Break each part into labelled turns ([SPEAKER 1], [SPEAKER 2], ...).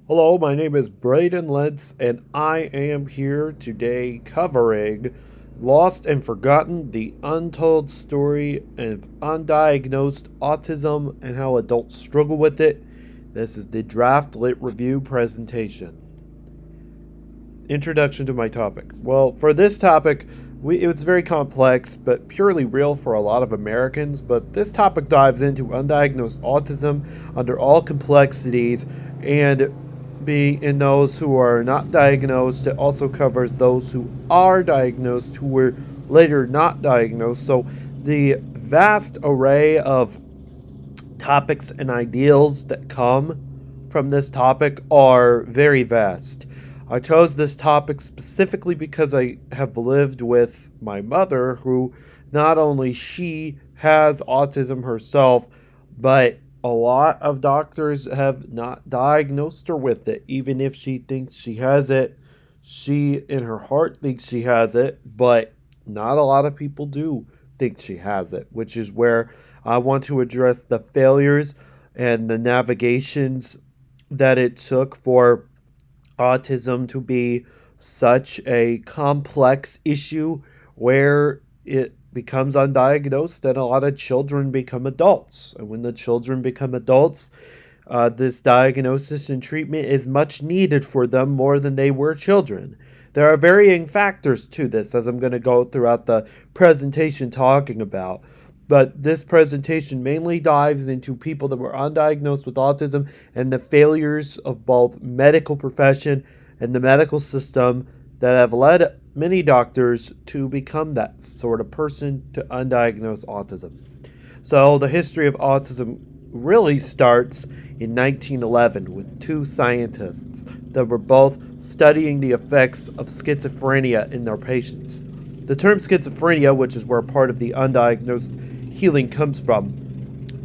[SPEAKER 1] Hello, my name is Braydyn Lents, and I am here today covering Lost and Forgotten, the untold story of undiagnosed autism and how adults struggle with it. This is the DraftLit review presentation. Introduction to my topic. Well, for this topic, it was very complex, but purely real for a lot of Americans. But this topic dives into undiagnosed autism under all complexities and be in those who are not diagnosed. It also covers those who are diagnosed who were later not diagnosed. So the vast array of topics and ideals that come from this topic are very vast. I chose this topic specifically because I have lived with my mother, who not only she has autism herself, but a lot of doctors have not diagnosed her with it. Even if she thinks she has it, she in her heart thinks she has it, but not a lot of people do think she has it, which is where I want to address the failures and the navigations that it took for autism to be such a complex issue where it becomes undiagnosed and a lot of children become adults. And when the children become adults, this diagnosis and treatment is much needed for them more than they were children. There are varying factors to this, as I'm going to go throughout the presentation talking about. But this presentation mainly dives into people that were undiagnosed with autism and the failures of both medical profession and the medical system that have led many doctors to become that sort of person to undiagnose autism. So the history of autism really starts in 1911 with two scientists that were both studying the effects of schizophrenia in their patients. The term schizophrenia, which is where part of the undiagnosed healing comes from,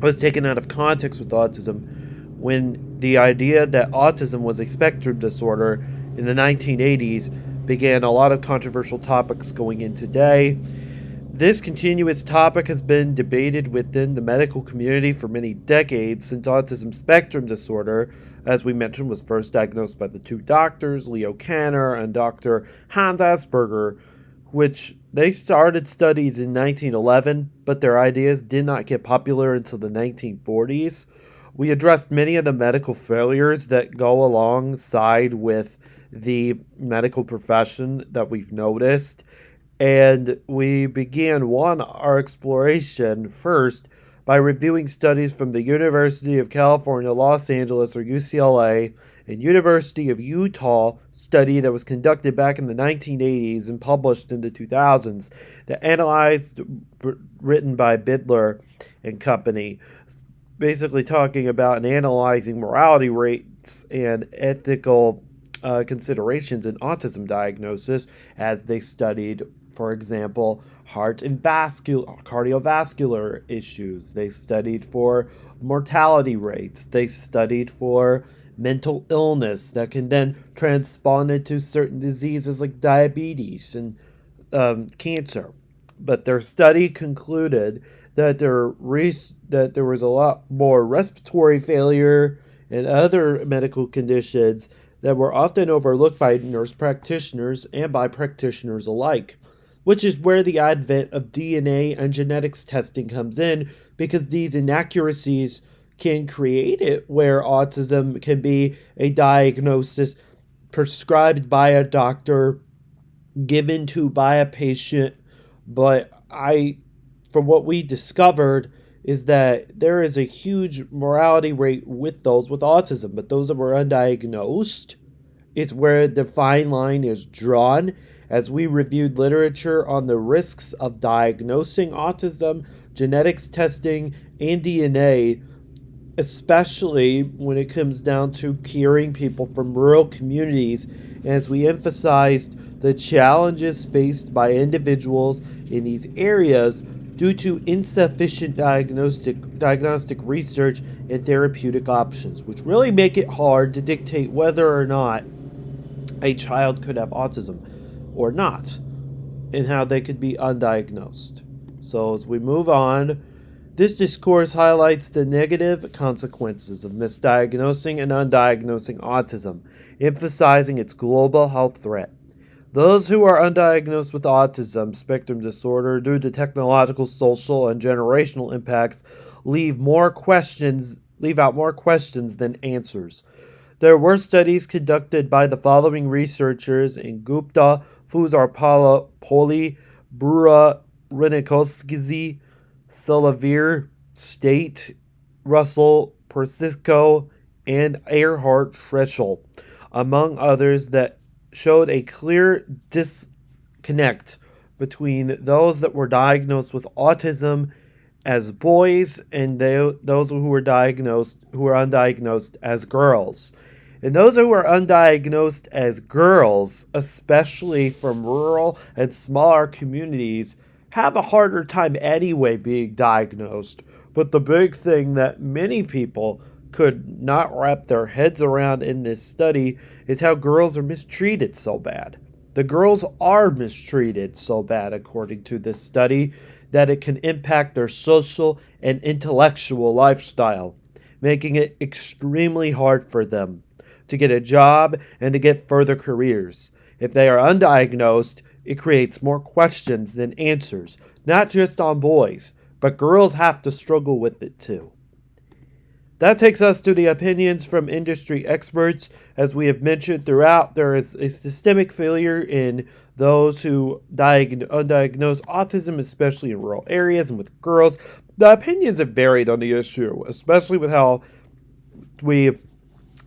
[SPEAKER 1] was taken out of context with autism when the idea that autism was a spectrum disorder in the 1980s began a lot of controversial topics going in today. This continuous topic has been debated within the medical community for many decades, since autism spectrum disorder, as we mentioned, was first diagnosed by the two doctors, Leo Kanner and Dr. Hans Asperger, which they started studies in 1911, but their ideas did not get popular until the 1940s. We addressed many of the medical failures that go alongside with the medical profession that we've noticed, and we began our exploration first by reviewing studies from the University of California, Los Angeles, or UCLA, and University of Utah study that was conducted back in the 1980s and published in the 2000s that analyzed, written by Bidler and company, basically talking about and analyzing mortality rates and ethical considerations in autism diagnosis as they studied, for example, heart and cardiovascular issues. They studied for mortality rates. They studied for mental illness that can then transpond into certain diseases like diabetes and cancer. But their study concluded that there was a lot more respiratory failure and other medical conditions that were often overlooked by nurse practitioners and by practitioners alike, which is where the advent of DNA and genetics testing comes in, because these inaccuracies can create it where autism can be a diagnosis prescribed by a doctor, given to by a patient, but from what we discovered is that there is a huge mortality rate with those with autism, but those that were undiagnosed is where the fine line is drawn. As we reviewed literature on the risks of diagnosing autism, genetics testing, and DNA, especially when it comes down to curing people from rural communities, as we emphasized the challenges faced by individuals in these areas due to insufficient diagnostic research and therapeutic options, which really make it hard to dictate whether or not a child could have autism or not, and how they could be undiagnosed. So as we move on, This discourse highlights the negative consequences of misdiagnosing and undiagnosing autism, emphasizing its global health threat. Those who are undiagnosed with autism spectrum disorder due to technological, social, and generational impacts leave out more questions than answers. There were studies conducted by the following researchers in Gupta, Fuzarpala, Poli, Brura, Renikovsky, Selavir, State, Russell, Persisco, and Earhart Schreschel, among others, that showed a clear disconnect between those that were diagnosed with autism as boys and those who were undiagnosed as girls. And those who are undiagnosed as girls, especially from rural and smaller communities, have a harder time anyway being diagnosed. But the big thing that many people could not wrap their heads around in this study is how girls are mistreated so bad. The girls are mistreated so bad, according to this study, that it can impact their social and intellectual lifestyle, making it extremely hard for them to get a job and to get further careers. If they are undiagnosed, it creates more questions than answers, not just on boys, but girls have to struggle with it too. That takes us to the opinions from industry experts. As we have mentioned throughout, there is a systemic failure in those who undiagnose autism, especially in rural areas and with girls. The opinions have varied on the issue, especially with how we,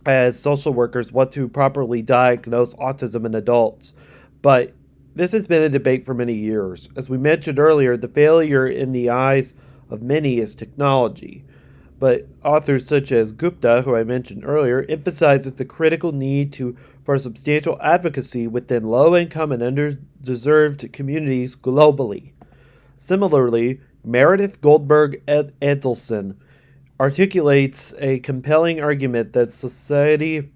[SPEAKER 1] as social workers, want to properly diagnose autism in adults. But this has been a debate for many years. As we mentioned earlier, the failure in the eyes of many is technology. But authors such as Gupta, who I mentioned earlier, emphasizes the critical need for substantial advocacy within low-income and underserved communities globally. Similarly, Meredith Goldberg Edelson articulates a compelling argument that society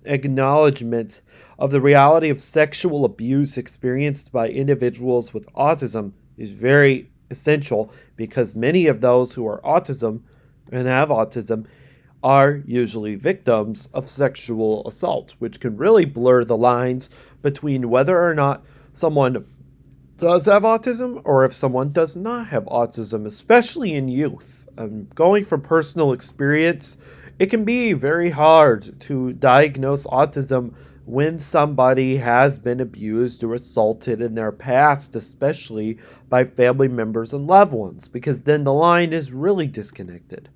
[SPEAKER 1] acknowledgement of the reality of sexual abuse experienced by individuals with autism is very essential, because many of those who are have autism are usually victims of sexual assault, which can really blur the lines between whether or not someone does have autism or if someone does not have autism, especially in youth. Going from personal experience, it can be very hard to diagnose autism when somebody has been abused or assaulted in their past, especially by family members and loved ones, because then the line is really disconnected.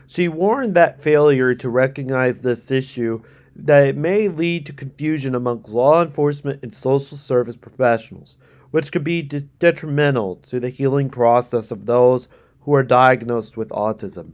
[SPEAKER 1] She warned that failure to recognize this issue that it may lead to confusion among law enforcement and social service professionals, which could be detrimental to the healing process of those who are diagnosed with autism.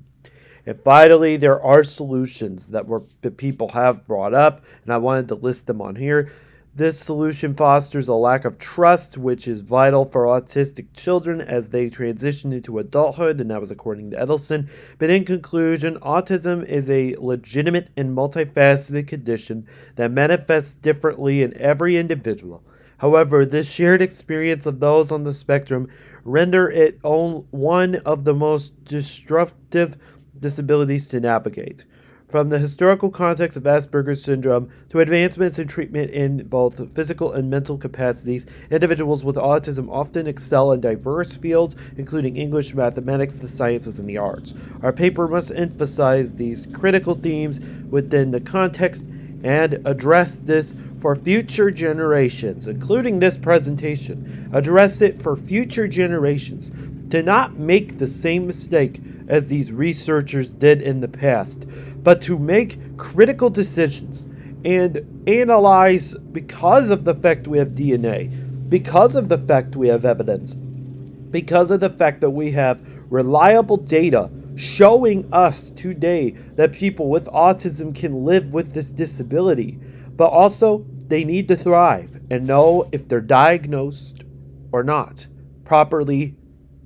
[SPEAKER 1] And finally, there are solutions that people have brought up, and I wanted to list them on here. This solution fosters a lack of trust, which is vital for autistic children as they transition into adulthood, and that was according to Edelson. But in conclusion, autism is a legitimate and multifaceted condition that manifests differently in every individual. However, this shared experience of those on the spectrum render it one of the most disruptive disabilities to navigate. From the historical context of Asperger's syndrome to advancements in treatment in both physical and mental capacities, individuals with autism often excel in diverse fields, including English, mathematics, the sciences, and the arts. Our paper must emphasize these critical themes within the context and address this for future generations, including this presentation. Address it for future generations to not make the same mistake as these researchers did in the past, but to make critical decisions and analyze, because of the fact we have DNA, because of the fact we have evidence, because of the fact that we have reliable data showing us today that people with autism can live with this disability, but also they need to thrive and know if they're diagnosed or not properly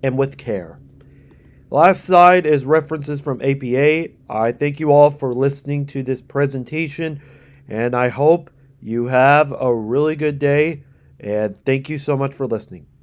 [SPEAKER 1] and with care. The last slide is references from APA. I thank you all for listening to this presentation, and I hope you have a really good day, and thank you so much for listening.